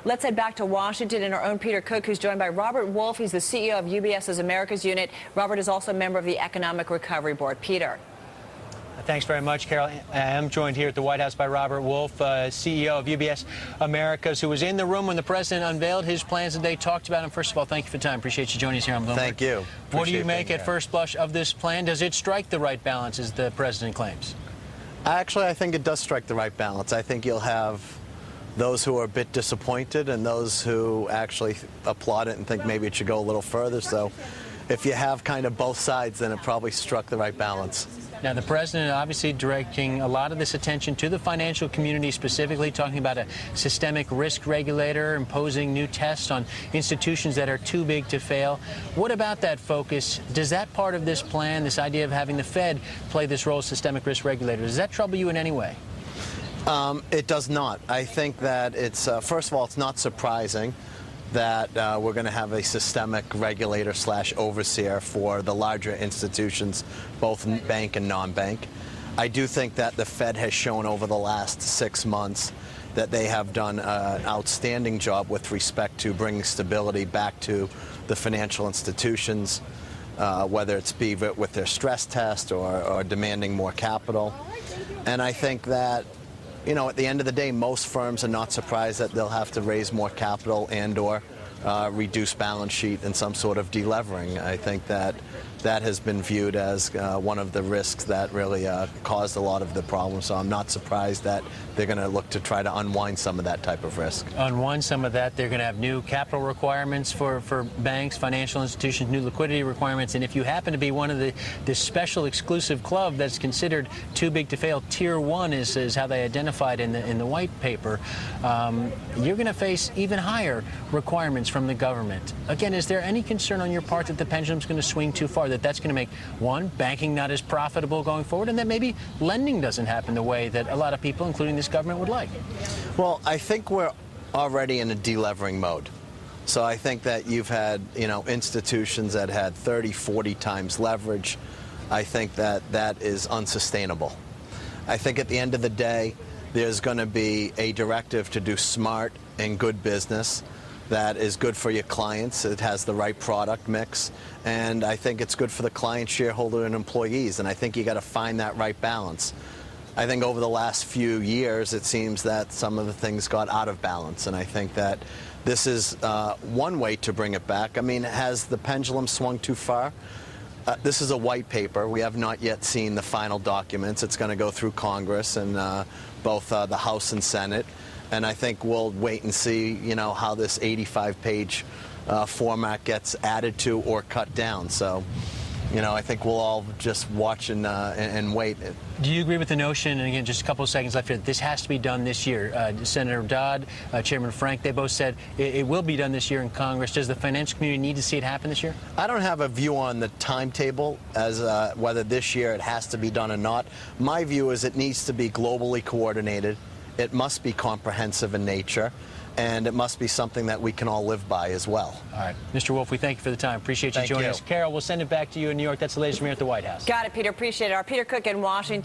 Let's head back to Washington and our own Peter Cook, who's joined by Robert Wolf. He's the CEO of UBS's Americas unit. Robert is also a member of the Economic Recovery Board. Peter. Thanks very much, Carol. I am joined here at the White House by Robert Wolf, CEO of UBS Americas, who was in the room when the president unveiled his plans today, talked about them. First of all, thank you for your time. Appreciate you joining us here on Bloomberg. Thank you. What do you make at first blush of this plan? Does it strike the right balance, as the president claims? Actually, I think it does strike the right balance. I think you'll have those who are a bit disappointed and those who actually applaud it and think maybe it should go a little further. So if you have kind of both sides, then it probably struck the right balance. Now, the president obviously directing a lot of this attention to the financial community, specifically talking about a systemic risk regulator, imposing new tests on institutions that are too big to fail. What about that focus? Does that part of this plan, this idea of having the Fed play this role as systemic risk regulator, does that trouble you in any way? It does not. I think that it's, first of all, it's not surprising that we're going to have a systemic regulator / overseer for the larger institutions, both bank and non-bank. I do think that the Fed has shown over the last 6 months that they have done an outstanding job with respect to bringing stability back to the financial institutions, whether it's be with their stress test or demanding more capital. And I think that, you know, at the end of the day, most firms are not surprised that they'll have to raise more capital and/or reduce balance sheet and some sort of delevering. I think that that has been viewed as one of the risks that really caused a lot of the problems. So I'm not surprised that they're going to look to try to unwind some of that type of risk. Unwind some of that. They're going to have new capital requirements for banks, financial institutions, new liquidity requirements. And if you happen to be one of the special exclusive club that's considered too big to fail, Tier 1 is how they identified in the white paper, you're going to face even higher requirements from the government. Again, is there any concern on your part that the pendulum's going to swing too far, that's going to make, one, banking not as profitable going forward, and that maybe lending doesn't happen the way that a lot of people, including this government, would like? Well, I think we're already in a delevering mode. So I think that you've had, institutions that had 30, 40 times leverage. I think that that is unsustainable. I think at the end of the day, there's going to be a directive to do smart and good business that is good for your clients. It has the right product mix, and I think it's good for the client, shareholder, and employees, and I think you got to find that right balance. I think over the last few years, it seems that some of the things got out of balance, and I think that this is one way to bring it back. I mean, has the pendulum swung too far? This is a white paper. We have not yet seen the final documents. It's going to go through Congress and both the House and Senate. And I think we'll wait and see, how this 85-page format gets added to or cut down. So, I think we'll all just watch and wait. Do you agree with the notion, and again, just a couple of seconds left here, that this has to be done this year? Senator Dodd, Chairman Frank, they both said it will be done this year in Congress. Does the financial community need to see it happen this year? I don't have a view on the timetable as whether this year it has to be done or not. My view is it needs to be globally coordinated. It must be comprehensive in nature, and it must be something that we can all live by as well. All right. Mr. Wolf, we thank you for the time. Appreciate you joining us. Carol, we'll send it back to you in New York. That's the latest from here at the White House. Got it, Peter. Appreciate it. Our Peter Cook in Washington.